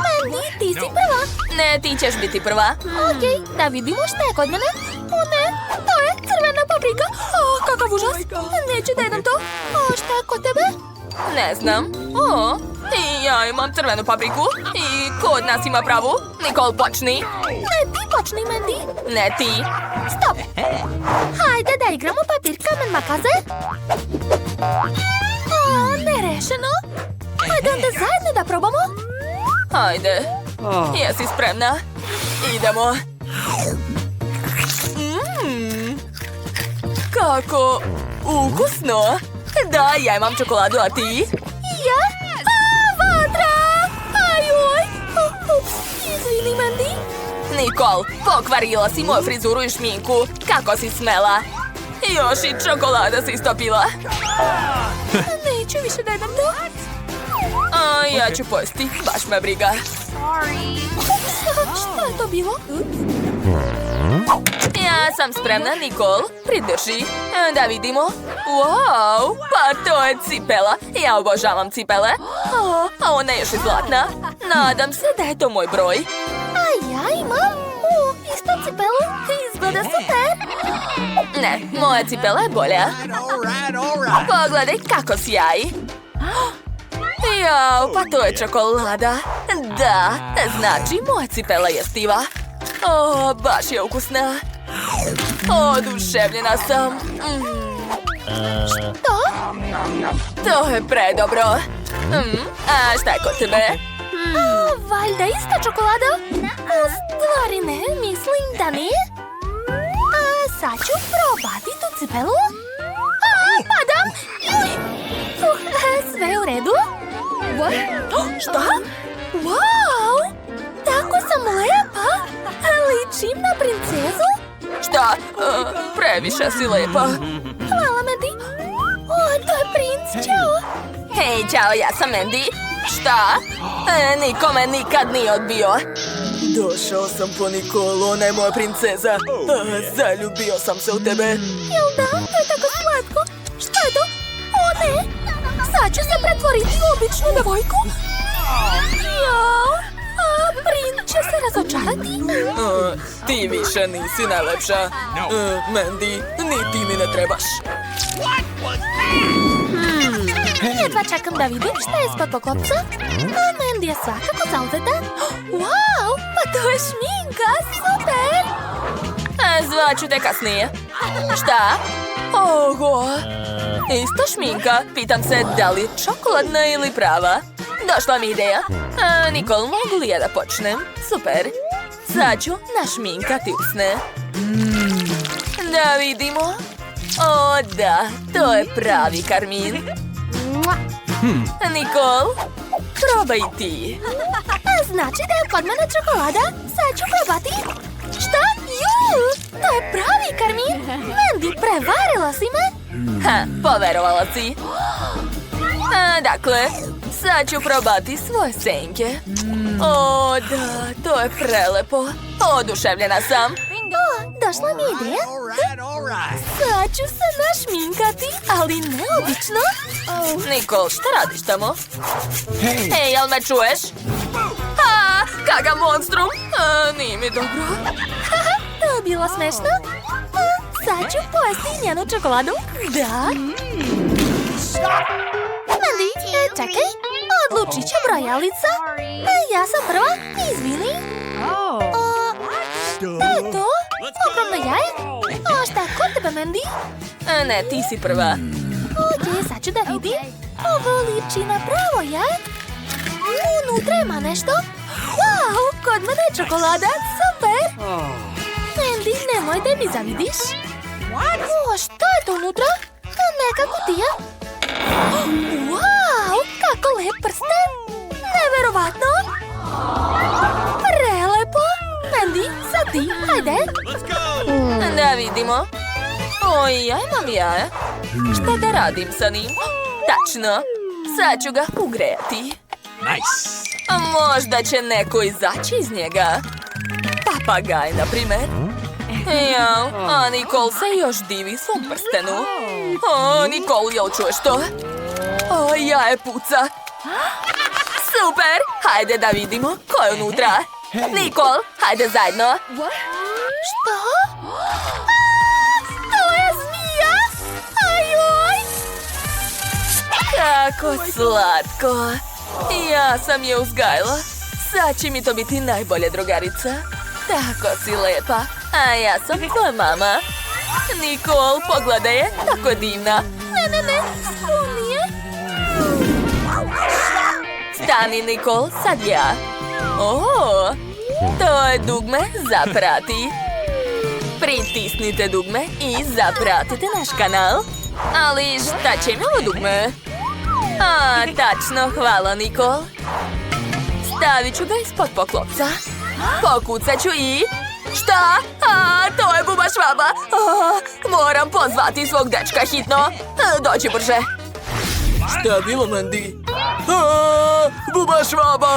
Mandy, ti si prva. Ne, ti ćeš biti prva. Okej, da vidimo šta je kod mene. O ne, to je crvena paprika. O, kakav užas. Neću da jedem to. O, šta je kod tebe? Ne znam. O, i ja imam crvenu papriku. I ko od nas ima pravu? Nicole, počni. Ne, ti počni, Mandy. Ne ti. Stop. Hajde da igramo papir, kamen, makaze. O, nerešeno. Hajde onda zajedno da probamo. Hajde. Jesi spremna? Idemo. Kako ukusno. Da, ja imam čokoladu, a ti? Ja? A, vatra! Ajuj! Ups, izvini, Mandy. Nicole, pokvarila si moju frizuru i šminku. Kako si smela? Još i čokolada si istopila. Neću više da jedem to. A ja ću pojesti, baš me briga. Šta je to bilo? Ja sam spremna, Nicole. Pridrži. Da vidimo. Wow, pa to je cipela. Ja obožavam cipele. A ona je još i zlatna. Nadam se da je to moj broj. A ja imam isto cipelu. Izgleda super. Ne, moja cipela je bolja. Pogledaj kako sjaji. Jao, pa to je čokolada. Da, znači moja cipela je stiva. O, baš je ukusna. Oduševljena sam. Što? To je predobro. A šta je kod tebe? Valjda ista čokolada? U stvari ne, mislim da ne. Sad ću probati tu cipelu. Padam! Sve u redu? Šta? Wow! Tako sam lepa! Ličim na princezu? Šta? Previše si lepa. Hvala, Mandy. O, to je princ, čao! Hej, čao, ja sam Mandy. Šta? Niko me nikad nije odbio. Došao sam po Nicole, ona je moja princeza. Zaljubio sam se u tebe. Jel da? To je tako slatko. Šta je to? O ne! Sad ću se pretvoriti u običnu devojku. Jao! A princ će se razočarati. Ti više nisi najlepša. Mandy, ni ti mi ne trebaš. Jedva čekam da vidim šta je ispod poklopca. A Mandy je svakako zauzeta. Wow, pa to je šminka, super! Zvaću te kasnije. Šta? Oho! Isto šminka. Pitam se da li je čokoladna ili prava. Došla mi ideja. Nicole, mogu li ja da počnem? Super. Sad ću našminkati usne. Da vidimo. O da, to je pravi karmin. Nicole, probaj ti. Znači da je kod mene čokolada. Sad ću probati. Šta? To je pravi karmin. Mandy, prevarila si me. Poverovala si. Dakle, sad ću probati svoje senke. O da, to je prelepo. Oduševljena sam. Došla mi ideja. Sad ću se našminkati, ali neobično. Nicole, šta radiš tamo? Hej, jel me čuješ? Kakav monstrum! Nije mi dobro. To je bilo smešno. Sad ću pojesti njenu čokoladu. Da. Mandy, čekaj. Odlučit će brojalica. Ja sam prva. Izvini. Šta je to? Ogromno jaje? Šta je kod tebe, Mandy? Ne, ti si prva. Okej, sad ću da vidim. Ovo liči na pravo jaje. Unutra ima nešto. Wow, kod mene je čokolada. Super. Mandy, nemoj da mi zavidiš. O, šta je to unutra? Neka kutija. Wow, kako lep prsten. Neverovatno. Prelepo. Mandy, sad ti, hajde. Da vidimo. Oj, ja imam jaje. Šta da radim sa njim? Tačno. Sad ću ga ugrejati. A možda će neko izaći iz njega. Papagaj, na primjer. Jao, a Nicole se još divi svom prstenu. O, Nicole, jel čuješ to? O, jaje puca. Super! Hajde da vidimo ko je unutra. Nikol, hajde zajedno. Što? To je zmija! Ajoj! Kako slatko. Ja sam je uzgajala. Sad će mi to biti najbolja drugarica. Tako si lepa. A ja sam tvoja mama. Nikol, pogledaj je, tako divna. Ne, nije. Stani, Nikol, sad ja. O, to je dugme za prati. Pritisnite dugme i zapratite naš kanal. Ali šta će mi ovo dugme? A, tačno, hvala, Nikol. Stavit ću ga ispod poklopca. Pokucat ću i... Šta? A, to je buba švaba. A, moram pozvati svog dečka hitno. Dođi brže. Šta je bilo, Mandy? A, buba švaba.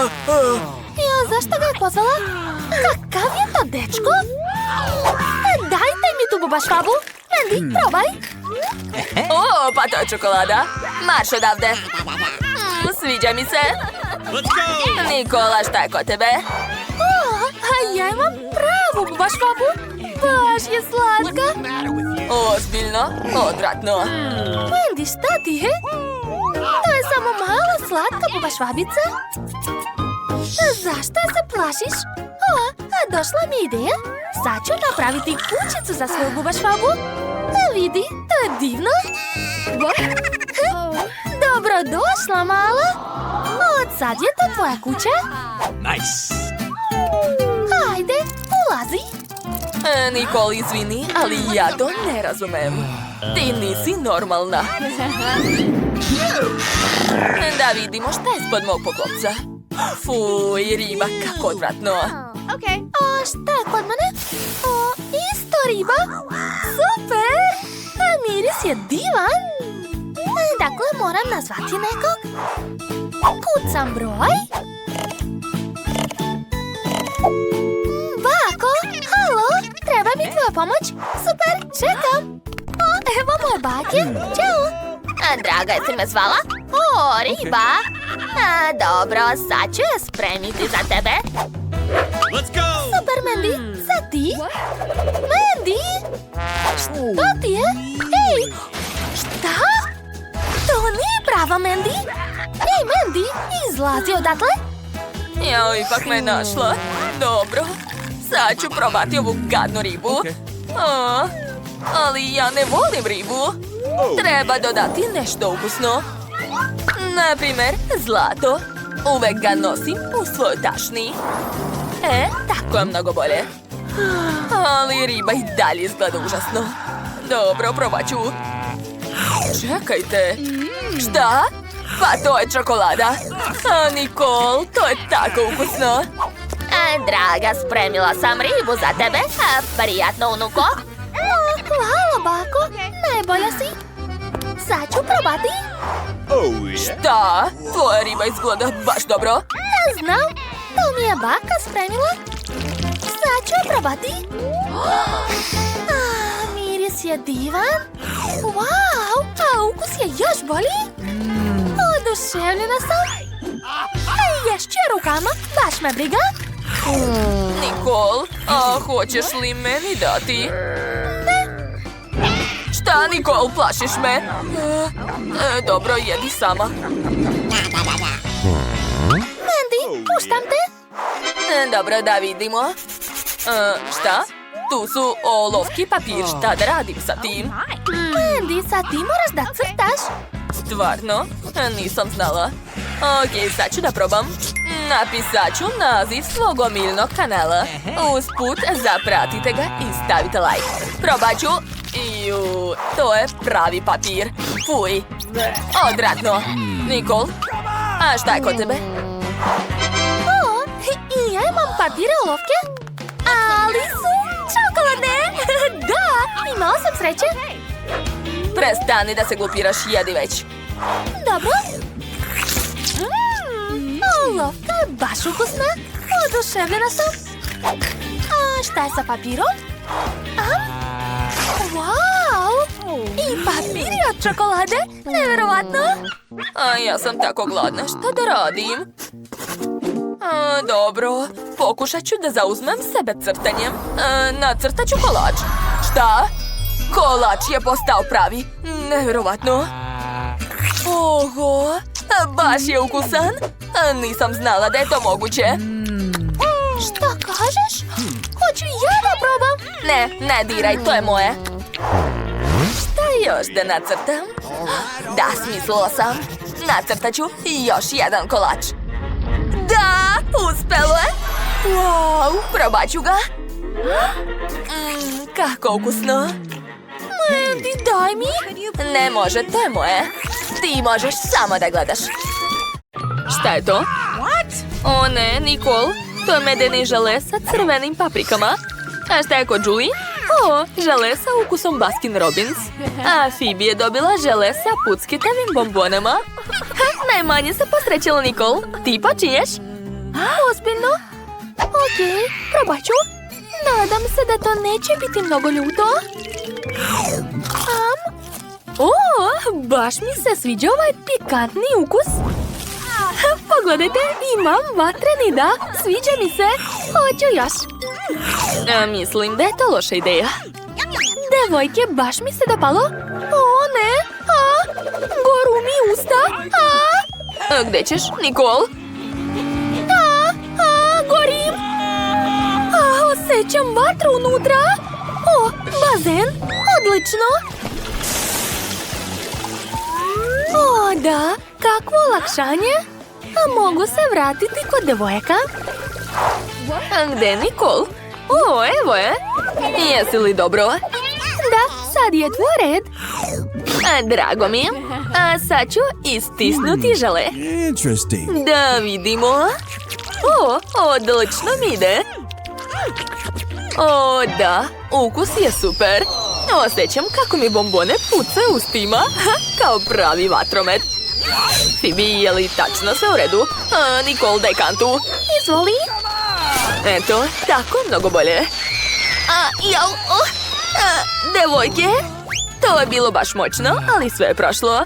Ja, zašto ga je pozvala? Kakav je to dečko? Dajte mi tu buba švabu. Mandy, probaj. O, pa to je čokolada. Marš odavde. Sviđa mi se. Nikola, šta je kod tebe? A ja imam pravu buba švabu. Baš je slatka. Ozbiljno, odvratno. Mandy, šta ti je? To je samo mala slatka buba švabica. Zašto se plašiš? O, došla mi ideja. Sad ću napraviti kućicu za svoju buba švabu. Vidi, to je divno. Dobrodošla, mala. Od sad je to tvoja kuća. Nice. Ajde, ulazi. Nikol, izvini, ali ja to ne razumem. Ti nisi normalna. Da vidimo šta je ispod mog poklopca. Fuj, riba, kako odvratno. A šta je kod mene? O, isto riba. Super. Miris je divan. Dakle, moram nazvati nekog. Kucam broj. Bako, halo, treba mi tvoja pomoć. Super, čekam. O, evo moje bake. Ćao. Draga, jesi me zvala? O, riba. Dobro, sad ću je spremiti za tebe. Let's go. Super, Mandy. Sad ti? Mandy? Šta ti je? Ej, šta? To nije prava, Mandy. Ej, Mandy, izlazi odatle. Jao, ipak me našla. Dobro, sad ću probati ovu gadnu ribu. O, ali ja ne volim ribu. Treba dodati nešto ukusno. Naprimjer, zlato. Uvek ga nosim u svojoj tašni. Tako je mnogo bolje. Ali riba i dalje izgleda užasno. Dobro, probat ću. Čekajte. Šta? Pa to je čokolada. A, Nikol, to je tako ukusno. Draga, spremila sam ribu za tebe. Prijatno, unuko. Hvala, bako. Najbolja si. Sad ću probati. Oh, yeah. Šta? Tvoja riba izgleda baš dobro. Ja znam. To mi je baka spremila. Sad ću je probati. Miris je divan. Wow, a ukus je još bolji. Oduševljena sam. Ješću je rukama, baš me briga. Nikol, a hoćeš li meni dati? Šta, Nikol, plašiš me? Dobro, jedi sama. Mandy, puštam te. Dobro, da vidimo. Šta? Tu su olovki papir. Šta da radim sa tim? Mandy, sad ti moraš da crtaš. Stvarno? Nisam znala. Ok, sad ću da probam. Napisat ću naziv svog omiljenog kanala. Usput, zapratite ga i stavite like. Probat ću. Iu, to je pravi papir. Fuj. Odvratno. Nikol, a šta je kod tebe? O, i ja imam papire olovke. Ali su čokoladne. Da, imala sam sreće. Prestani da se glupiraš, jedi već. Dobro. Olovka je baš ukusna. Oduševljena sam. A šta je sa papirom? Wow! I papiri od čokolade. Nevjerovatno. A ja sam tako gladna, šta da radim? Dobro, pokušat ću da zauzmem sebe crtanjem. Nacrtat ću kolač. Šta? Kolač je postao pravi. Nevjerovatno. Oho, baš je ukusan. Nisam znala da je to moguće. Šta kažeš? Hoću ja da probam. Ne diraj, to je moje. Šta još da nacrtam? Da, smislila sam. Nacrtat ću još jedan kolač. Da, uspelo je. Wow, probat ću ga. Kako ukusno. Mandy, daj mi. Ne može, to je moje. Ti možeš samo da gledaš. Šta je to? O ne, Nicole. To je medeni žele sa crvenim paprikama. A šta je kod Julie? O, žele sa ukusom Baskin Robbins. A Phoebe je dobila žele sa puckitavim bombonama. Najmanje se posrećila, Nicole. Ti počinješ? Ozbiljno? Okej, probat ću. Nadam se da to neće biti mnogo ljuto. O, baš mi se sviđa ovaj pikantni ukus. Pogledajte, imam vatreni, da. Sviđa mi se. Hoću još. Mislim da je to loša ideja. Devojke, baš mi se dopalo. O, ne. Goru mi usta. Gde ćeš, Nicole? Gorim. Osjećam vatru unutra. O, bazen. Odlično. O, da. Kakvo olakšanje. Mogu se vratiti kod devojaka. Gde je Nicole? O, evo je. Jesi li dobro? Da, sad je tvoj red. Drago mi je. A sad ću istisnuti žele. Interesting. Da vidimo. O, odlično mi ide. O, da. Ukus je super. Osjećam kako mi bombone pucaju ustima. Kao pravi vatromet. Phoebe, je li tačno sve u redu? Nicole, daj kantu. Izvoli. Eto, tako mnogo bolje. Devojke, to je bilo baš moćno, ali sve je prošlo.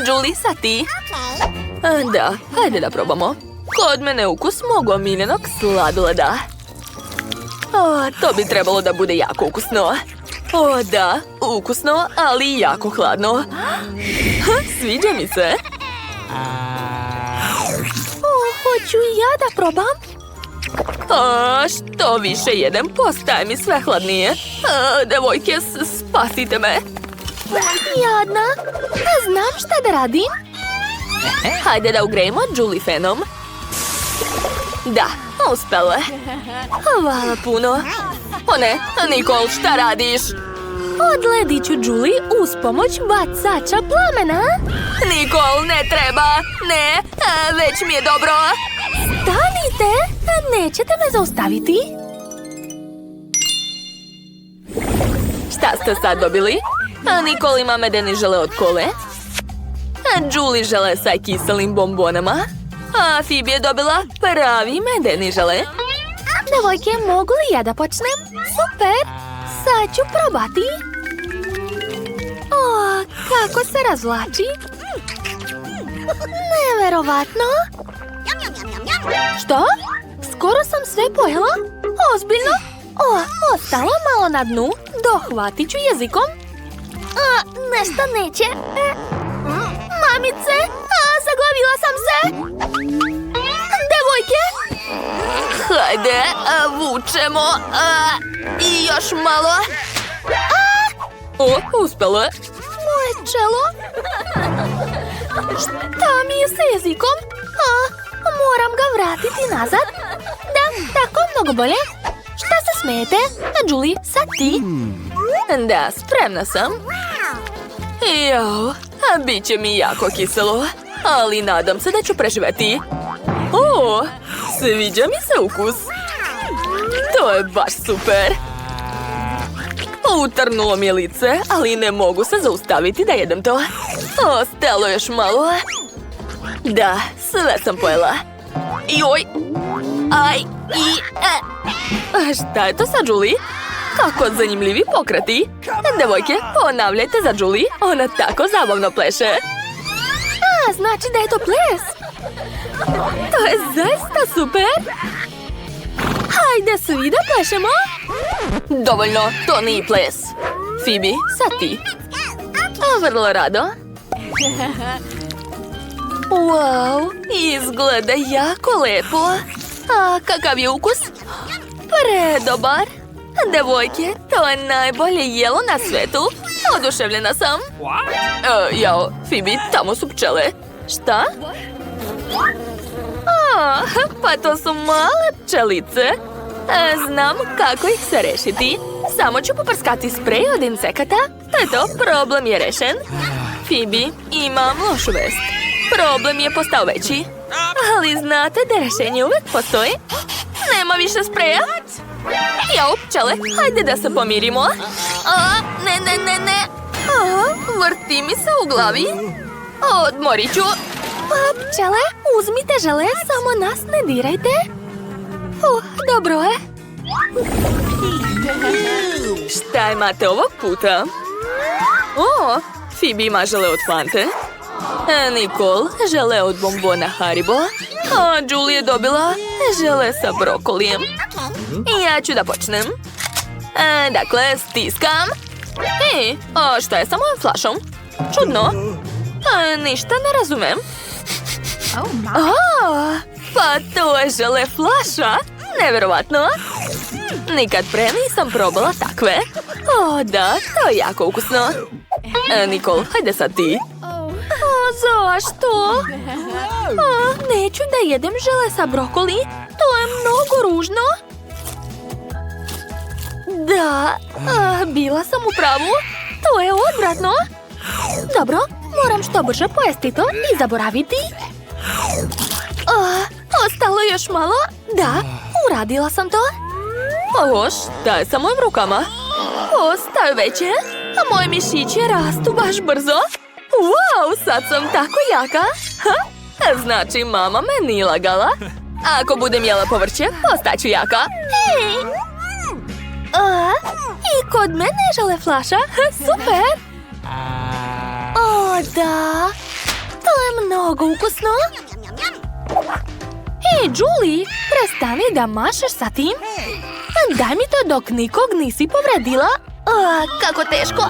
Julie, sad ti. Da, hajde da probamo. Kod mene ukus mog omiljenog sladoleda. To bi trebalo da bude jako ukusno. O, da, ukusno, ali jako hladno. Sviđa mi se. Hoću i ja da probam. Što više jedem, postaje mi sve hladnije. Devojke, spasite me. Jadna, znam šta da radim. Hajde da ugrejemo Julie fenom. Da, uspelo je. Hvala puno. O ne, Nicole, šta radiš? Odledit ću Julie uz pomoć bacača plamena. Nicole, ne treba. Ne, već mi je dobro. Stanite, nećete me zaustaviti. Šta ste sad dobili? Nicole ima medeni žele od kole. Julie žele sa kiselim bombonama. A Phoebe je dobila pravi medeni žele. Devojke, mogu li ja da počnem? Super, sad ću probati. O, kako se razvlači. Neverovatno. Što? Skoro sam sve pojela? Ozbiljno? O, ostalo malo na dnu. Dohvatit ću jezikom. Nešto neće. Mamice, zaglavila sam se. Devojke. Hajde, vučemo. I još malo. O, uspelo je. Moje čelo. Šta mi je sa jezikom? Moram ga vratiti nazad. Da, tako mnogo bolje. Šta se smijete? Julie, sad ti. Da, spremna sam. Jao, bit će mi jako kiselo. Ali nadam se da ću preživeti. O, sviđa mi se ukus. To je baš super. Utrnulo mi je lice, ali ne mogu se zaustaviti da jedem to. Ostalo još malo. Da, sve sam pojela. Joj! Aj! Šta je to sa Julie? Kako zanimljivi pokreti. Devojke, ponavljajte za Julie. Ona tako zabavno pleše. Znači da je to ples. To je zaista super! Hajde svi da plešemo! Dovoljno, to nije ples. Phoebe, sad ti. Vrlo rado. Wow, izgleda jako lepo. A kakav je ukus? Predobar. Devojke, to je najbolje jelo na svetu. Oduševljena sam. Jao, Phoebe, tamo su pčele. Šta? Pa to su male pčelice. Znam kako ih se rešiti. Samo ću poprskati sprej od insekata. To je to, problem je rešen. Phoebe, imam lošu vest. Problem je postao veći. Ali znate da rešenje uvek postoji. Nema više spreja. Jao, pčele, hajde da se pomirimo. Ne. Vrti mi se u glavi. Odmorit ću. Pčele, uzmite žele, samo nas ne dirajte. Dobro je. Šta imate ovog puta? Phoebe ima žele od Fante. Nicole, žele od bombona Haribo. A Julie je dobila žele sa brokolijem. Ja ću da počnem. Dakle, stiskam. A šta je sa mojom flašom? Čudno. Ništa ne razumem. Pa to je žele flaša. Neverovatno. Nikad pre nisam probala takve. Da, to je jako ukusno. Nicole, hajde sad ti. Zašto? Neću da jedem žele sa brokoli. To je mnogo ružno. Da, bila sam u pravu. To je odvratno. Dobro, moram što brže pojesti to i zaboraviti. Ostalo još malo. Da, uradila sam to. Šta je sa mojim rukama? Staju veće, a moji mišići rastu baš brzo. Wow, sad sam tako jaka. Znači, mama me nije lagala. Ako budem jela povrće, postaću jaka. I kod mene žele flaša. Super. Da. To je mnogo ukusno. Julie, prestani da mašeš sa tim. Daj mi to dok nikog nisi povredila. Kako teško.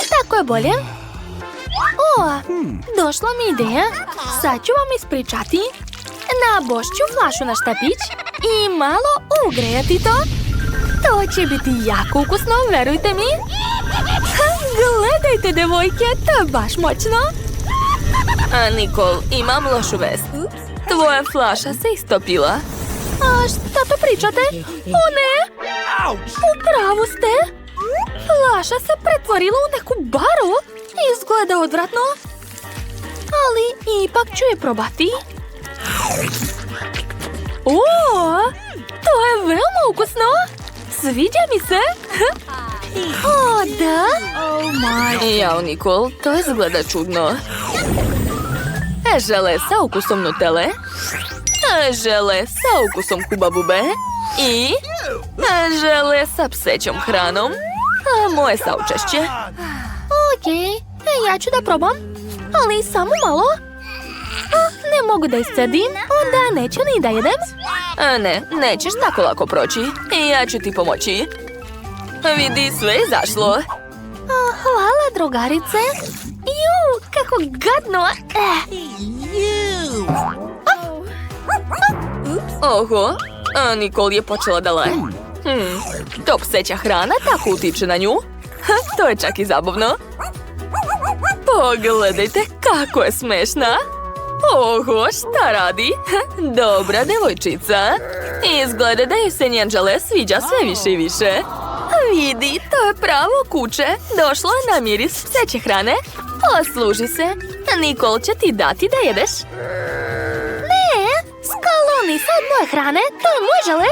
Tako je bolje. Došla mi ideja. Sad ću vam ispričati. Nabošću flašu na štapić i malo ugrejati to. To će biti jako ukusno, verujte mi. Gledajte, devojke, to je baš moćno. Nicole, imam lošu vest. Tvoja flaša se istopila. Šta to pričate? Ne! U pravu ste! Flaša se pretvorila u neku baru. Izgleda odvratno. Ali ipak ću je probati. To je veoma ukusno. Sviđa mi se. Da? Jao, Nicole, to izgleda čudno. Žele sa ukusom Nutelle. Žele sa ukusom Huba Bube. I žele sa psećom hranom. Moje saučešće. Okej, ja ću da probam. Ali samo malo. Ne mogu da iscedim, onda neću ni da jedem. Ne, nećeš tako lako proći. Ja ću ti pomoći. Vidi, sve je izašlo. Hvala, drugarice. Kako gadno. Nicole je počela da laje. To pseća hrana tako utiče na nju. To je čak i zabavno. Pogledajte kako je smešna. Šta radi? Dobra devojčica. Izgleda da joj se njen žele sviđa sve više i više. Vidi, to je pravo kuće. Došlo je na miris pseće hrane. Posluži se. Nicole će ti dati da jedeš. Ne, skloni se od moje hrane. To je moj žele.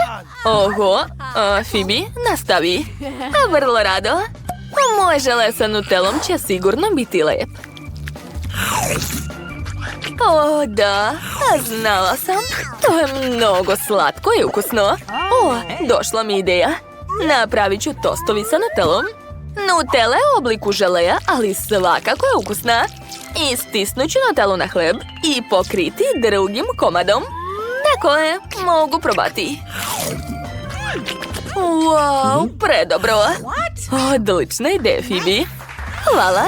Phoebe, nastavi. Vrlo rado. Moje žele sa Nutellom će sigurno biti lep. Da, znala sam. To je mnogo slatko i ukusno. Došla mi ideja. Napravit ću tostovi sa Nutellom. Nutella je u obliku želeja, ali svakako je ukusna. I stisnut ću Nutellu na hleb i pokriti drugim komadom. Tako je, mogu probati. Wow, predobro. Odlična ideja, Phoebe. Hvala.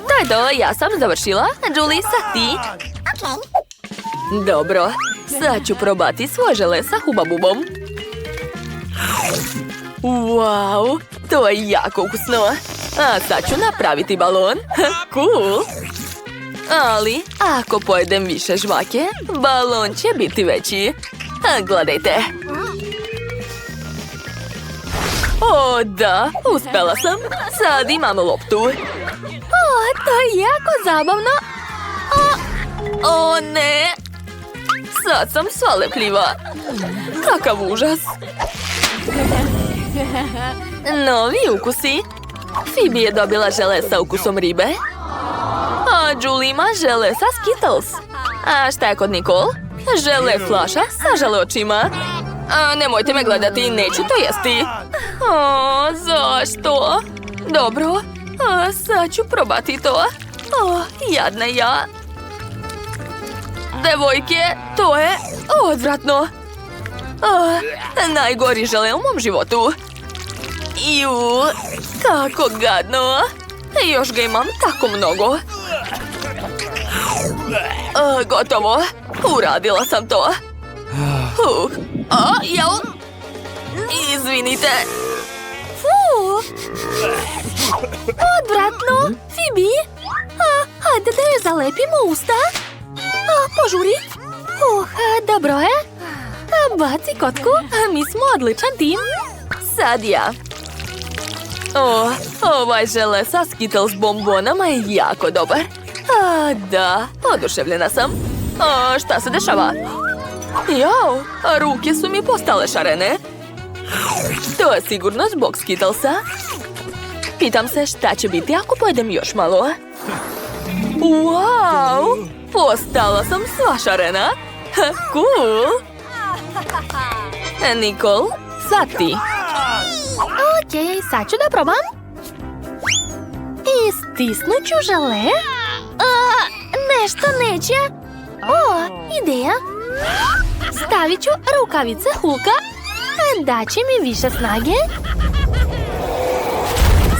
To je to, ja sam završila. Julie, sad ti. Dobro, sad ću probati svoje žele sa hubabubom. Wow, to je jako ukusno. A sad ću napraviti balon. Cool. Ali, ako pojedem više žvake, balon će biti veći. Gledajte. O, da, uspela sam. Sad imam loptu. O, to je jako zabavno. O, ne. Sad sam sva lepljiva. Kakav užas. Novi ukusi. Phoebe je dobila žele sa ukusom ribe. A Julie ima žele sa Skittles. A šta je kod Nicole? Žele flaša sa žele očima. Nemojte me gledati, neću to jesti. O, zašto? Dobro, sad ću probati to. O, jadna ja. Devojke, to je odvratno. Najgori žele u mom životu. Ju, kako gadno. Još ga imam tako mnogo. Gotovo. Uradila sam to. Jel? Izvinite. Odvratno. Phoebe? Hajde da joj zalepimo usta. Požuri. Dobro je. Baci kotku. Mi smo odličan tim. Sad ja. Ovaj žele sa Skittles bombonama je jako dobar. Da, oduševljena sam. Šta se dešava? Jao, ruke su mi postale šarene. To je sigurno zbog Skittlesa. Pitam se šta će biti ako pojedem još malo. Wow, postala sam sva šarena. Cool. Nicole, sad ti. Okej, sad ću da probam. I stisnut ću žele. Nešto neće. Ideja. Stavit ću rukavice Hulka. Daće mi više snage.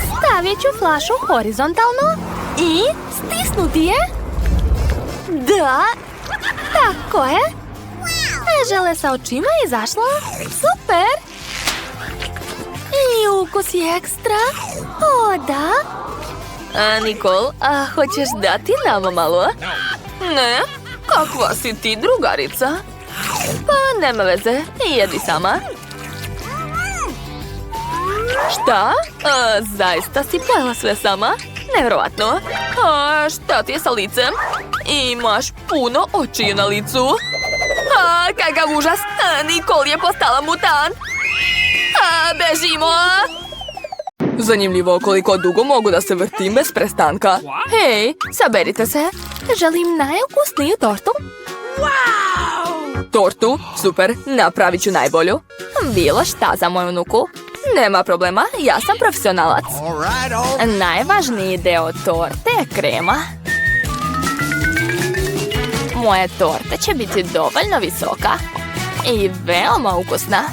Stavit ću flašu horizontalno. I stisnuti je. Da. Tako je. Žele sa očima izašla. Super. I ukus je ekstra. O, da. Nicole, hoćeš dati nama malo? Ne? Kakva si ti drugarica? Pa nema veze, jedi sama. Šta? Zaista si pojela sve sama? Nevjerovatno. Šta ti je sa licem? Imaš puno očiju na licu. Kakav užas! Nicole je postala mutant. Bežimo! Zanimljivo koliko dugo mogu da se vrtim bez prestanka. Hej, saberite se. Želim najukusniju tortu. Tortu? Super, napravit ću najbolju. Bilo šta za moju unuku. Nema problema, ja sam profesionalac. Najvažniji deo torte je krema. Moja torta će biti dovoljno visoka i veoma ukusna.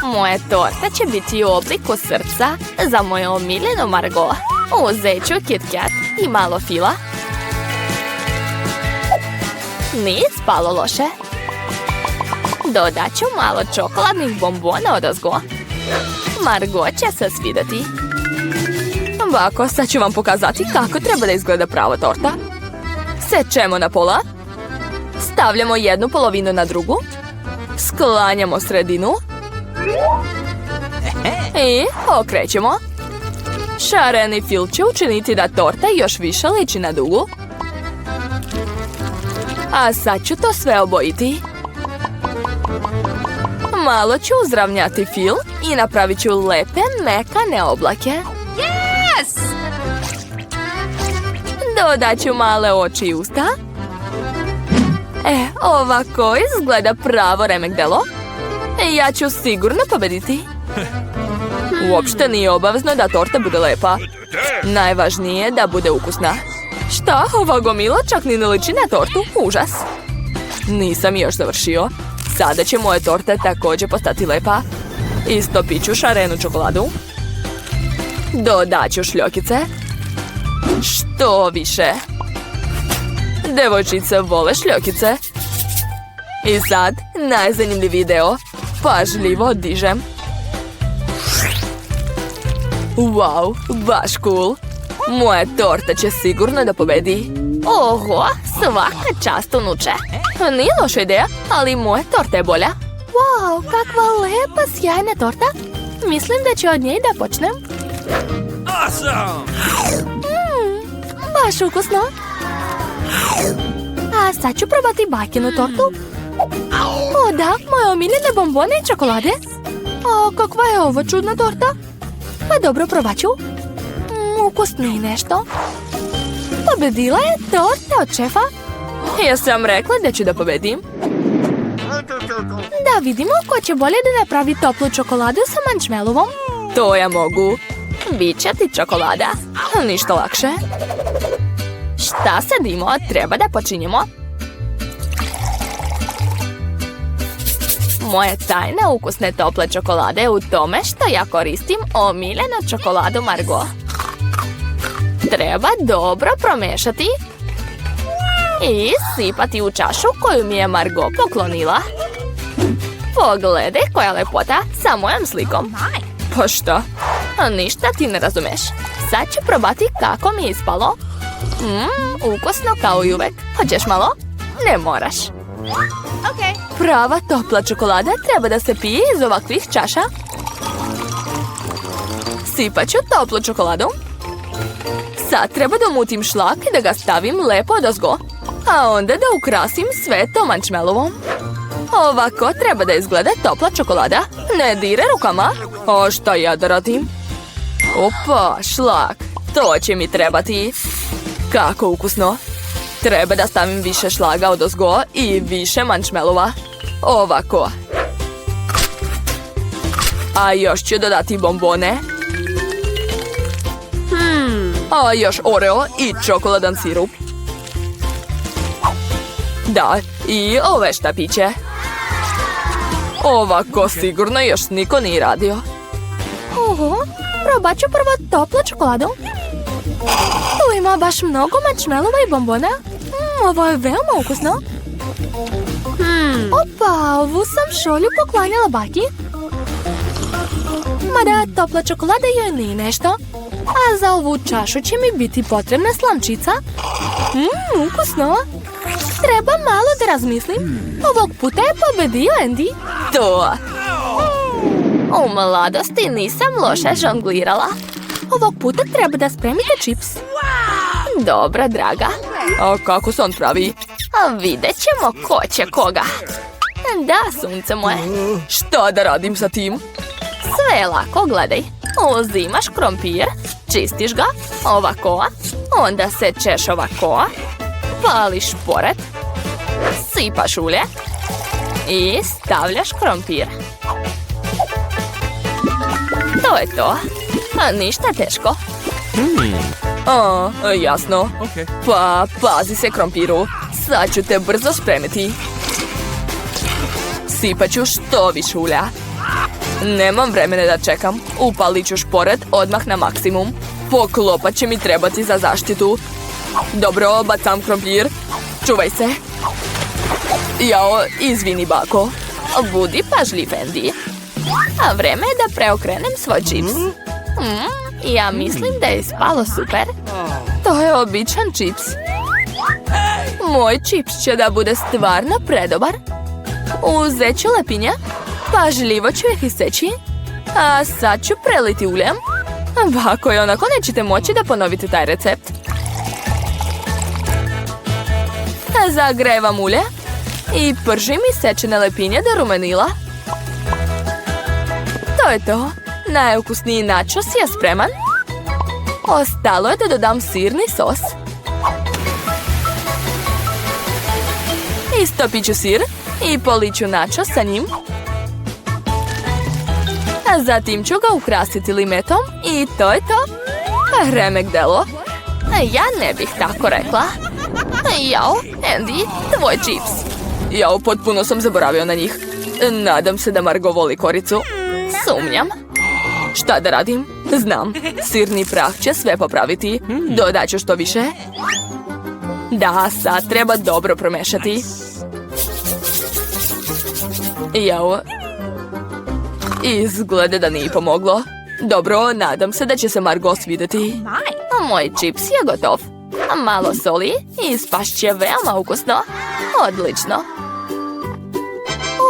Moja torta će biti u obliku srca za moju omiljenu Margot. Uzet ću Kit Kat i malo fila. Nije spalo loše. Dodat ću malo čokoladnih bombona odozgo. Margot će se svidjeti. Ovako, sad ću vam pokazati kako treba da izgleda prava torta. Sečemo na pola. Stavljamo jednu polovinu na drugu. Sklanjamo sredinu. I okrećemo. Šareni fil će učiniti da torta još više liči na dugu. A sad ću to sve obojiti. Malo ću uzravnjati fil i napravit ću lepe, mekane oblake. Yes! Dodat ću male oči i usta. Ovako izgleda pravo remek delo. Ja ću sigurno pobediti. Uopšte nije obavezno da torta bude lepa. Najvažnije je da bude ukusna. Šta? Ova gomila čak ni ne liči na tortu? Užas. Nisam još završio. Sada će moje torte također postati lepa. Istopit ću šarenu čokoladu. Dodat ću šljokice. Što više. Devojčice vole šljokice. I sad, najzanimljiviji deo. Pažljivo dižem. Wow, baš cool. Moja torta će sigurno da pobedi. Oho, svaka čast, unuče. Nije loša ideja, ali moja torta je bolja. Wow, kakva lepa, sjajna torta. Mislim da ću od nje da počnem. Awesome! Baš ukusno. A sad ću probati bakinu tortu. O da, moje omiljene bombone i čokolade. A kakva je ovo čudna torta? Pa dobro, probat ću. Ukusnije nešto. Pobedila je torta od šefa. Ja sam rekla da ću da pobedim. Da vidimo ko će bolje da napravi toplu čokoladu sa marshmallowom. To ja mogu. Biće ti čokolada. Ništa lakše. Šta sadimo? Treba da počinjemo. Moja tajna ukusne tople čokolade je u tome što ja koristim omiljenu čokoladu Margot. Treba dobro promešati i sipati u čašu koju mi je Margot poklonila. Pogledaj koja lepota sa mojom slikom. Pa šta? Ništa ti ne razumeš. Sad ću probati kako mi je ispalo. Ukusno kao i uvek. Hoćeš malo? Ne moraš. Prava topla čokolada treba da se pije iz ovakvih čaša. Sipat ću toplu čokoladu. Sad treba da mutim šlak i da ga stavim lepo odozgo. A onda da ukrasim sve to marshmallovom. Ovako treba da izgleda topla čokolada. Ne dire rukama. O, šta ja da radim? Opa, šlak. To će mi trebati. Kako ukusno. Treba da stavim više šlaga odozgo i više marshmallova. Ovako. A još ću dodati bombone. A još Oreo i čokoladan sirup. Da, i ove štapiće. Ovako sigurno još niko nije radio. Oho, probat ću prvo toplu čokoladu. Tu ima baš mnogo marshmallova i bombona. Ovo je veoma ukusno. Opa, ovu sam šolju poklanjala baki. Mada topla čokolada joj nije nešto. A za ovu čašu će mi biti potrebna slamčica. Ukusno. Treba malo da razmislim. Ovog puta je pobedio Andy. To. U mladosti nisam loše žonglirala. Ovog puta treba da spremite čips. Dobra, draga. A kako se on pravi? A vidjet ćemo ko će koga. Da, sunce moje. Šta da radim sa tim? Sve je lako, gledaj. Uzimaš krompir, čistiš ga, ovako, onda sečeš ovako, pališ pored, sipaš ulje i stavljaš krompir. To je to. Ništa teško. Jasno. Okay. Pa, pazi se krompiru. Sad ću te brzo spremiti. Sipat ću što više ulja. Nemam vremena da čekam. Upalit ću šporet odmah na maksimum. Poklopac će mi trebati za zaštitu. Dobro, bacam krompir. Čuvaj se. Jao, izvini bako. Budi pažljiv, Andy. A vreme je da preokrenem svoj čips. Ja mislim da je ispalo super. To je običan čips. Moj čips će da bude stvarno predobar. Uzet ću lepinja. Pažljivo ću ih iseći. A sad ću preliti uljem. Bako je onako nećete moći da ponovite taj recept. Zagrevam ulje. I pržim isečene lepinje do rumenila. To je to. Najukusniji nachos je spreman. Ostalo je da dodam sirni sos. Istopit ću sir i poliću nachos sa njim. A zatim ću ga ukrasiti limetom i to je to. Remek delo. Ja ne bih tako rekla. Jao, Andy, tvoj čips. Jao, potpuno sam zaboravio na njih. Nadam se da Margo voli koricu. Sumnjam. Šta da radim? Znam, sirni prah će sve popraviti. Dodat ću što više. Da, sad treba dobro promešati. Jao. Izgleda da nije pomoglo. Dobro, nadam se da će se Margo svidjeti. Moj čips je gotov. Malo soli i ispašće veoma ukusno. Odlično.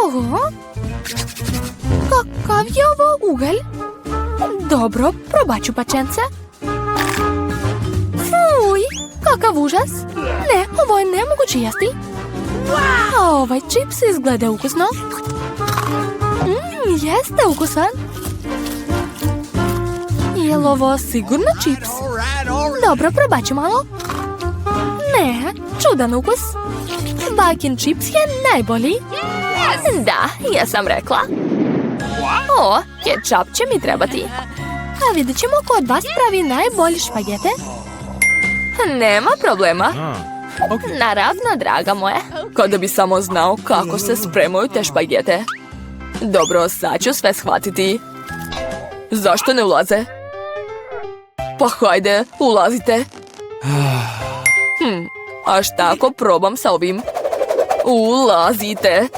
Oho. Kakav je ovo ugalj? Dobro, probat ću pačence. Fuj, kakav užas. Ne, ovo je nemoguće jesti. A ovaj čips izgleda ukusno. Jeste ukusan. Je li ovo sigurno čips? Dobro, probat ću malo. Ne, čudan ukus. Bajkin čips je najbolji. Da, ja sam rekla. O, kečap će mi trebati. A vidjet ćemo ko od vas pravi najbolje špagete. Nema problema. Naravno, draga moje. Kada bi samo znao kako se spremaju te špagete. Dobro, sad ću sve shvatiti. Zašto ne ulaze? Pa hajde, ulazite. A šta ako probam sa ovim? Ulazite.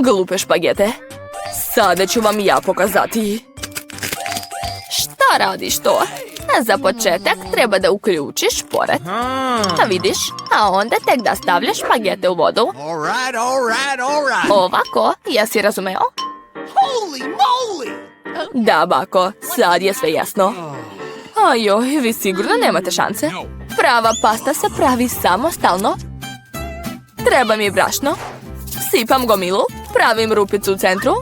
Glupe špagete. Sada ću vam ja pokazati. Šta radiš to? Za početak treba da uključiš pored. A vidiš? A onda tek da stavljaš špagete u vodu. Ovako, jesi razumeo? Da, bako, sad je sve jasno. Ajoj, vi sigurno nemate šanse. Prava pasta se pravi samostalno. Treba mi brašno. Sipam gomilu, pravim rupicu u centru.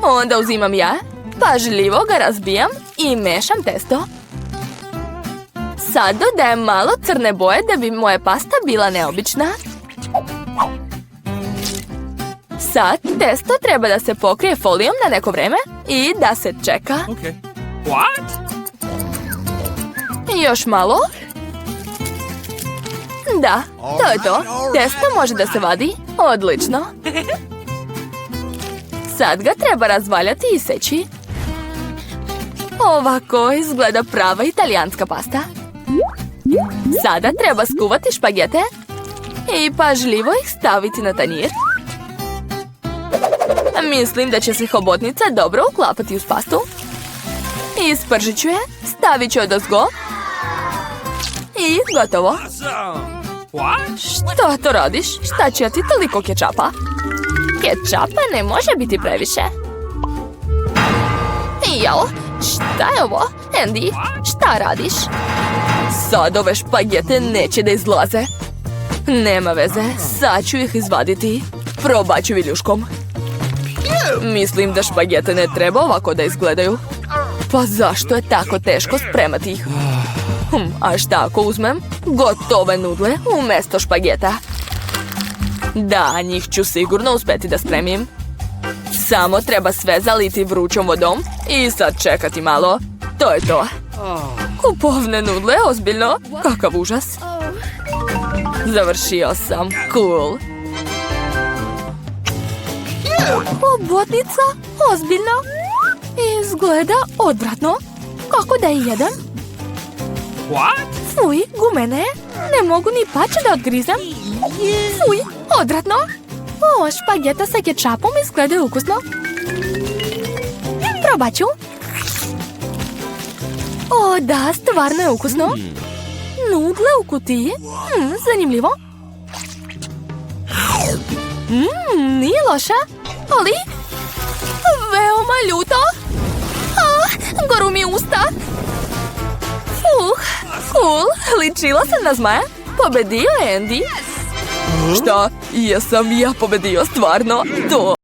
Onda uzimam jaje, pažljivo ga razbijam i mešam testo. Sad dodajem malo crne boje da bi moja pasta bila neobična. Sad testo treba da se pokrije folijom na neko vreme i da se čeka. Okay. What? Još malo. Da, to je to. Testo može da se vadi. Odlično. Sad ga treba razvaljati i seći. Ovako izgleda prava italijanska pasta. Sada treba skuvati špagete i pažljivo ih staviti na tanjir. Mislim da će se hobotnica dobro uklapati uz pastu. Ispržit ću je, stavit ću odozgo i gotovo. Awesome. What? Što to radiš? Šta će ti toliko kečapa? Kečapa ne može biti previše. Jao, šta je ovo? Andy, šta radiš? Sad ove špagete neće da izlaze. Nema veze, sad ću ih izvaditi. Probat ću viljuškom. Mislim da špagete ne treba ovako da izgledaju. Pa zašto je tako teško spremati ih? A šta ako uzmem gotove nudle umjesto špageta? Da, njih ću sigurno uspjeti da spremim. Samo treba sve zaliti vrućom vodom i sad čekati malo. To je to. Kupovne nudle, ozbiljno? Kakav užas. Završio sam. Cool. Hobotnica? Ozbiljno? Izgleda odvratno. Kako da je jedem? What? Fuj, gumene. Ne mogu ni pače da odgrizem. Fuj, odvratno. O, špageta sa kečapom izgleda ukusno. Probat ću. O, da, stvarno je ukusno. Nudle u kutiji. Zanimljivo. Nije loša, ali veoma ljuto. Goru mi usta. Cool, ličila sam na zmaja. Pobedio je Andy. Šta? Jesam ja pobedio stvarno? To